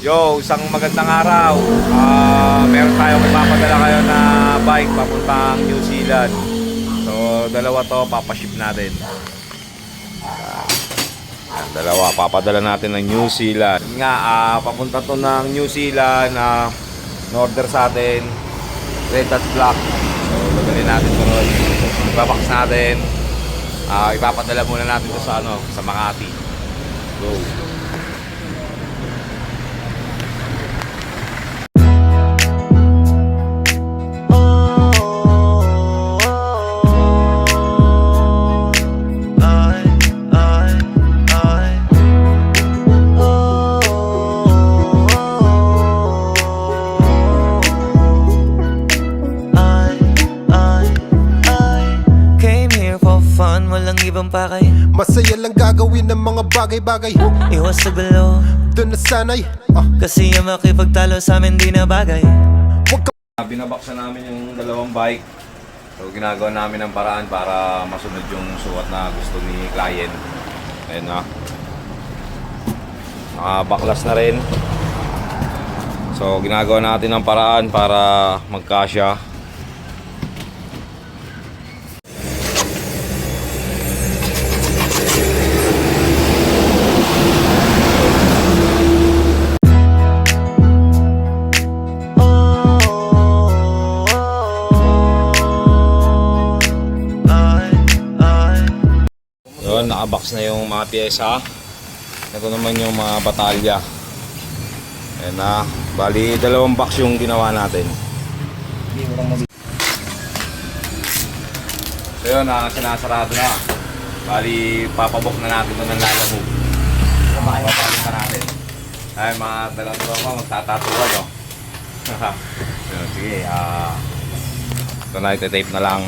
Yo, isang magandang araw. Meron tayong ipapadala kayo na bike papuntang New Zealand. So, dalawa to, papaship natin. Dalawa, papadala natin ng New Zealand. Nga, papunta to ng New Zealand. In-order sa atin, red at black. So, dadalhin natin to ron. Ibabox natin. Ipapadala muna natin to sa, sa Makati. Go. Walang ibang pakay, masaya lang gagawin ng mga bagay-bagay. iwas sa gulo, Doon na sanay kasi yung makipagtalo sa amin di na bagay. Binabaksan namin yung dalawang bike. So ginagawa namin ng paraan para masunod yung suot na gusto ni client. Ayun na. Nakabaklas na rin. So ginagawa natin ng paraan para magkasya. Yun, nakabox na yung mga pyesa. Ito naman yung mga batalya. Ayan na. Bali, dalawang box yung ginawa natin. So yun, sinasarado na. Bali, papabok na natin ito ng lalamove. Papabok na natin. Ay, mga dalawang tropa, magtatatuwa, no? Yun, sige, ito na, iti-tape na lang.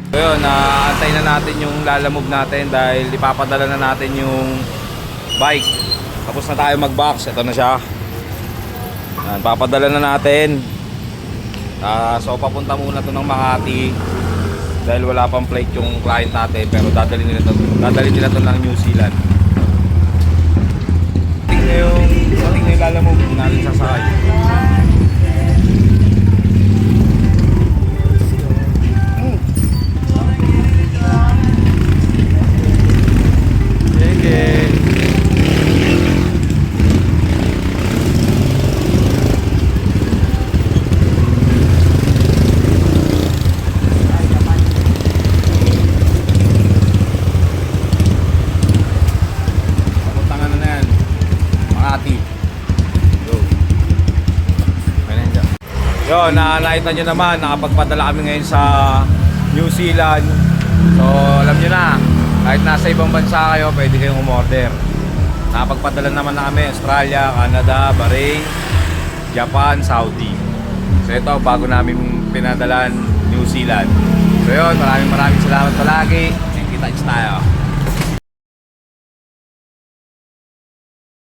So yun, naantay na natin yung lalamove natin dahil ipapadala na natin yung bike. Tapos na tayo mag-box, ito na siya. Yan, papadala na natin. So papunta muna to ng Makati dahil wala pang plate yung client natin, pero dadalhin nila to ng New Zealand. Tingnan yung lalamove natin sasakay. Yun, nakita nyo naman, nakapagpadala kami ngayon sa New Zealand. So, alam nyo na, kahit nasa ibang bansa kayo, pwede kayong umorder. Nakapagpadala naman na kami, Australia, Canada, Bahrain, Japan, Saudi. So, ito, bago namin pinadalan New Zealand. So, yun, maraming salamat palagi. Kita-kits tayo.